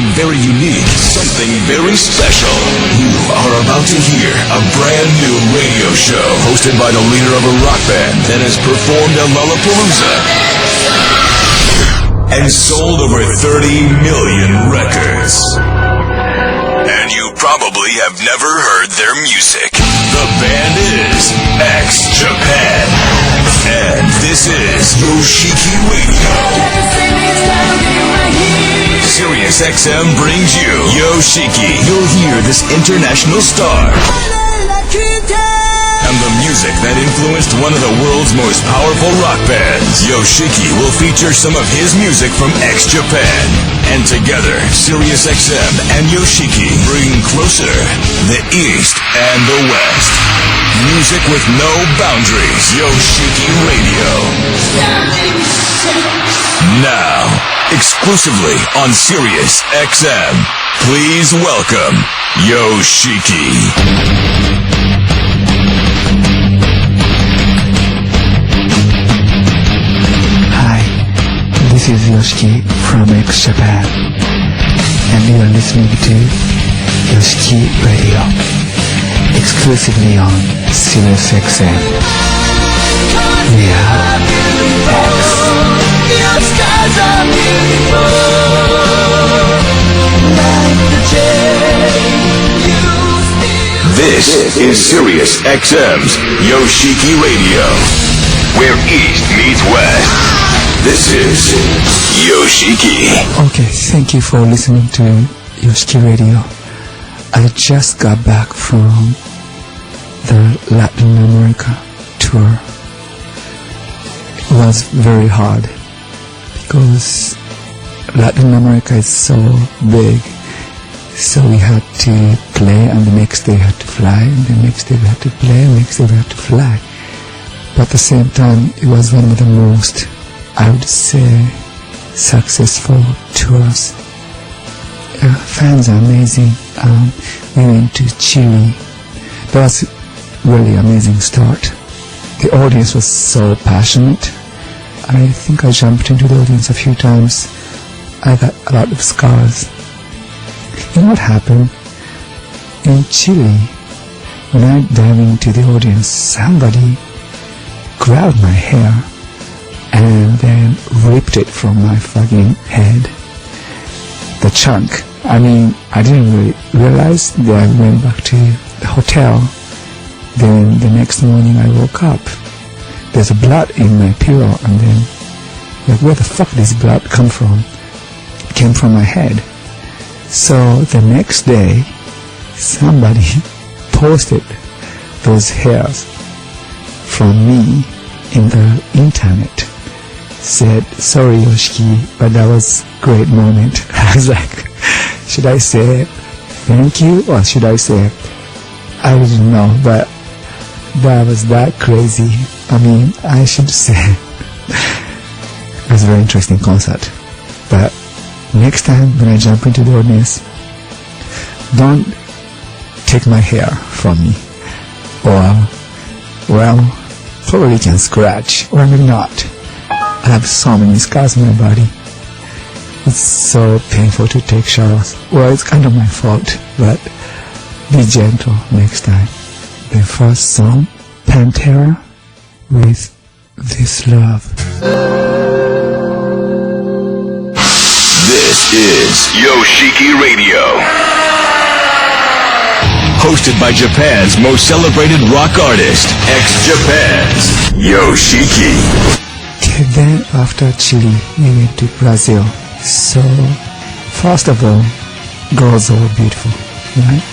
something very unique, something very special. You are about to hear a brand new radio show hosted by the leader of a rock band that has performed at Lollapalooza and sold over 30 million records. And you probably have never heard their music. The band is X-Japan. And this is Yoshiki Radio. Sirius XM brings you Yoshiki. You'll hear this international star and the music that influenced one of the world's most powerful rock bands. Yoshiki will feature some of his music from X-Japan. And together, Sirius XM and Yoshiki bring closer the East and the West. Music with no boundaries. Yoshiki Radio. Now, exclusively on Sirius XM, please welcome Yoshiki. This is Yoshiki from X-Japan, and you are listening to Yoshiki Radio, exclusively on Sirius XM. We are X. Your skies are beautiful, like the This is Sirius XM's Yoshiki Radio, where East meets West. This is Yoshiki. Okay, thank you for listening to Yoshiki Radio. I just got back from the Latin America tour. It was very hard because Latin America is so big. So we had to play, and the next day we had to fly, and the next day we had to play, and the next day we had to fly. But at the same time, it was one of the most, I would say, successful tours. Fans are amazing. We went to Chile. That was really amazing start. The audience was so passionate. I think I jumped into the audience a few times. I got a lot of scars. You know what happened? In Chile, when I dived into the audience, somebody grabbed my hair and then ripped it from my fucking head. The chunk. I mean, I didn't really realize that I went back to the hotel. Then the next morning I woke up. There's blood in my pillow, and then, like, where the fuck did this blood come from? It came from my head. So the next day, somebody posted those hairs from me in the internet. Said, sorry Yoshiki, but that was a great moment. I was like, should I say thank you, or should I say, I didn't know, but that was that crazy. I mean, I should say it was a very interesting concert. But next time when I jump into the audience, don't take my hair from me, or, well, probably can scratch, or maybe not. I have so many scars on my body. It's so painful to take showers. Well, it's kind of my fault, but be gentle next time. The first song, Pantera with This Love. This is Yoshiki Radio, hosted by Japan's most celebrated rock artist, X-Japan's Yoshiki. Then after Chile, we went to Brazil. So, first of all, girls are beautiful, right?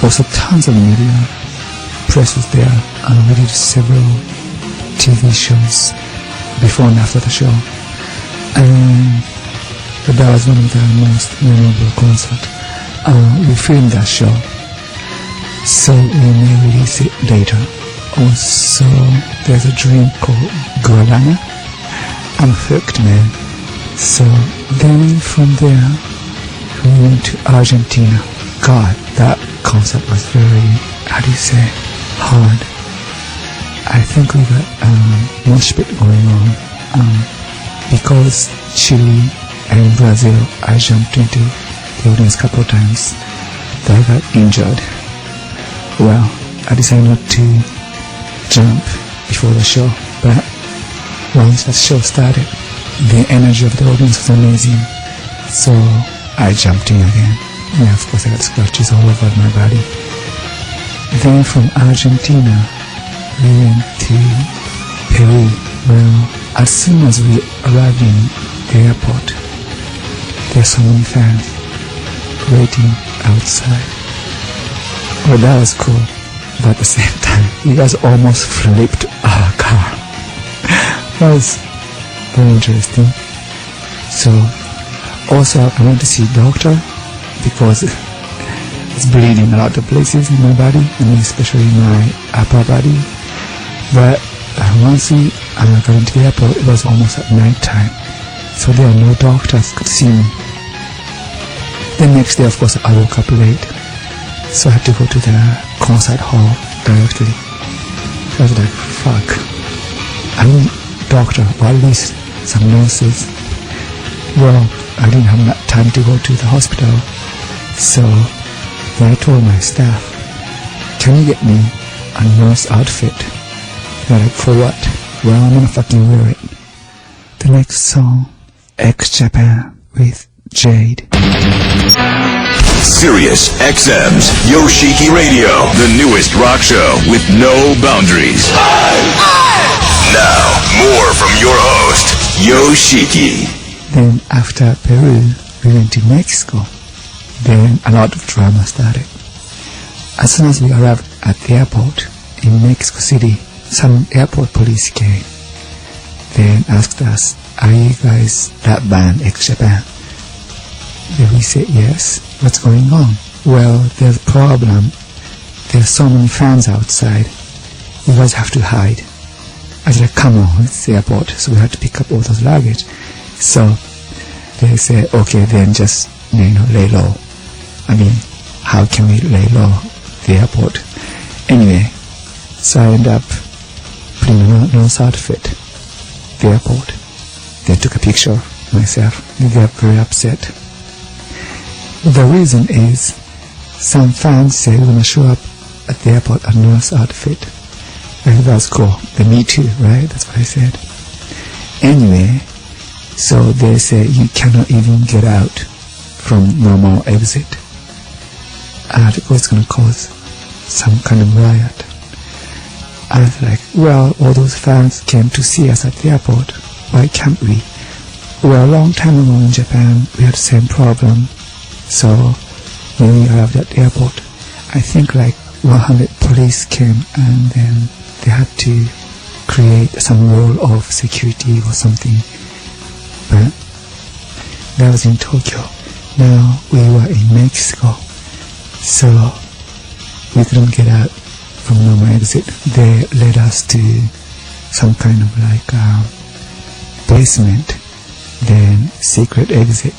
Also, tons of media, press was there, and we did several TV shows before and after the show. And that was one of the most memorable concerts. We filmed that show, so we may release it later. Also, there's a drink called Guarana. I'm hooked, man. So then from there, we went to Argentina. God, that concert was very, how do you say, hard. I think we got mosh pit going on because Chile And in Brazil, I jumped into the audience a couple of times. I got injured. Well, I decided not to jump before the show, but once the show started, the energy of the audience was amazing. So I jumped in again. Yeah, of course I got scratches all over my body. Then from Argentina, we went to Peru. Well, as soon as we arrived in the airport, there were so many fans waiting outside. Well, that was cool, but at the same time, you guys almost flipped our car. That was very interesting. So, also I went to see a doctor because it's bleeding a lot of places in my body, and especially my upper body. But once we got into the airport, it was almost at night time, so there were no doctors could see me. The next day, of course, I woke up late, so I had to go to the concert hall directly. I was like, fuck, I need a doctor, or at least some nurses. Well, I didn't have enough time to go to the hospital, so then I told my staff, can you get me a nurse outfit? They're like, for what? Well, I'm gonna fucking wear it. The next song, X Japan with Jade. Sirius XM's Yoshiki Radio, the newest rock show with no boundaries. Now, more from your host, Yoshiki. Then after Peru, we went to Mexico. Then a lot of drama started. As soon as we arrived at the airport in Mexico City, some airport police came. Then asked us, are you guys that band X Japan? Then we said yes. What's going on? Well, there's a problem. There's so many fans outside. You guys have to hide. I was like, come on, it's the airport. So we had to pick up all those luggage. So they said, okay, then just, lay low. I mean, how can we lay low at the airport? Anyway, so I ended up putting on a nurse outfit at the airport. They took a picture of myself. They got very upset. The reason is some fans say we're going to show up at the airport a nurse outfit. I think that's cool. The me too, right? That's what I said. Anyway, so they say you cannot even get out from normal exit. It's going to cause some kind of riot. I was like, well, all those fans came to see us at the airport. Why can't we? Well, a long time ago in Japan, we had the same problem. So when we arrived at the airport, I think like 100 police came, and then they had to create some rule of security or something. But that was in Tokyo. Now we were in Mexico, so we couldn't get out from normal exit. They led us to some kind of like basement, then secret exit.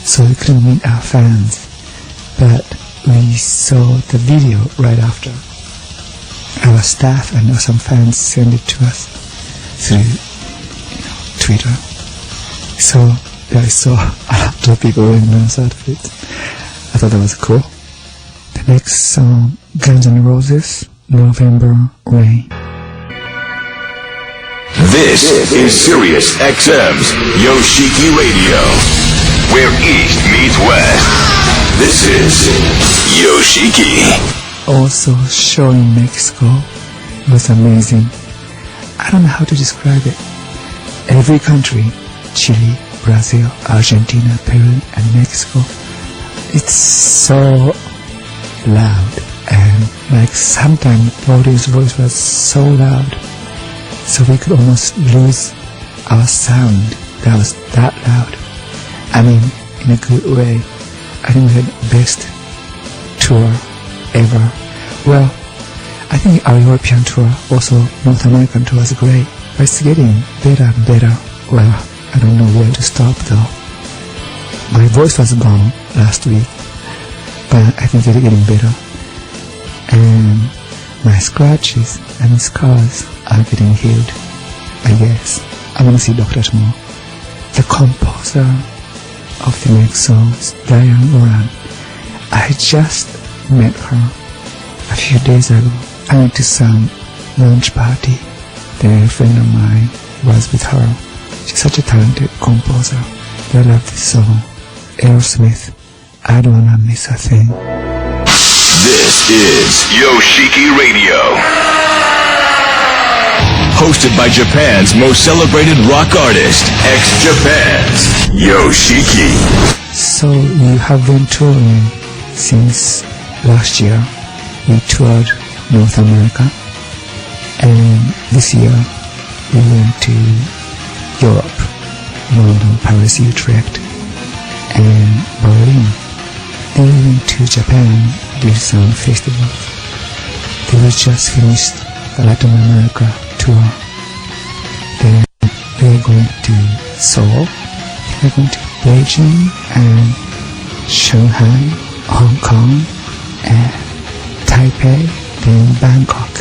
So we couldn't meet our fans, but we saw the video right after. Our staff and some fans sent it to us through Twitter. So I saw a lot of people wearing nurse outfits. I thought that was cool. The next song, Guns N' Roses, November Rain. This is Sirius XM's Yoshiki Radio, where East meets West. This is Yoshiki. Also, show in Mexico was amazing. I don't know how to describe it. Every country, Chile, Brazil, Argentina, Peru, and Mexico, it's so loud, and like sometimes the audience voice was so loud, so we could almost lose our sound. That was that loud. I mean, in a good way. I think we had the best tour ever. Well, I think our European tour, also North American tour, was great, but it's getting better and better. Well, I don't know where to stop though. My voice was gone last week, but I think it's getting better. And my scratches and scars are getting healed, I guess. I'm gonna see doctor tomorrow. the composer of the next songs, Diane Moran. I just met her a few days ago. I went to some launch party. A friend of mine was with her. She's such a talented composer. I love this song. Aerosmith, I Don't Wanna Miss a Thing. This is Yoshiki Radio. Hosted by Japan's most celebrated rock artist, ex-Japan's Yoshiki. So you have been touring since last year. We toured North America, and this year we went to Europe, London, Paris, Utrecht, and Berlin. Then we went to Japan, did some festivals. Then we just finished the Latin America tour. Then we're going to Seoul, we're going to Beijing and Shanghai, Hong Kong, and Taipei, then Bangkok.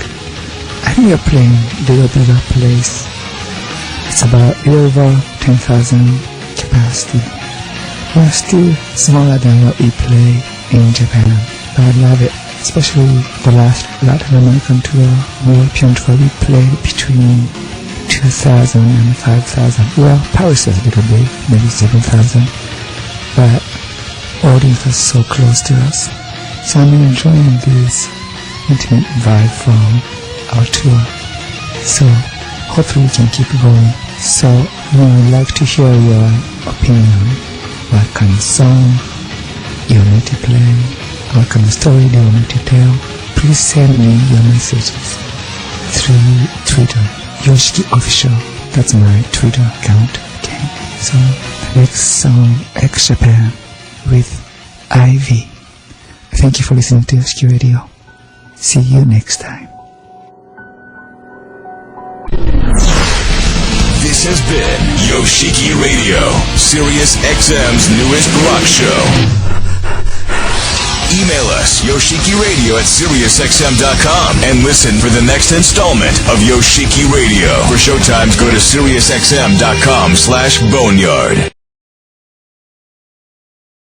I think we're playing a little bigger place. It's about over 10,000 capacity. We're still smaller than what we play in Japan, but I love it. Especially the last Latin American tour, European tour, we played between 2,000 and 5,000. Well, Paris was a little big, maybe 7,000, but audience was so close to us. So I'm enjoying this intimate vibe from our tour. So hopefully we can keep going. So I'd like to hear your opinion. What kind of song you want me to play? What kind of story do you want me to tell? Please send me your messages through Twitter. Yoshiki Official. That's my Twitter account. Okay. So the next song, ex-Japan with Ivy. Thank you for listening to Yoshiki Radio. See you next time. This has been Yoshiki Radio, Sirius XM's newest rock show. Email us, yoshikiradio@siriusxm.com, and listen for the next installment of Yoshiki Radio. For showtimes, go to siriusxm.com/boneyard.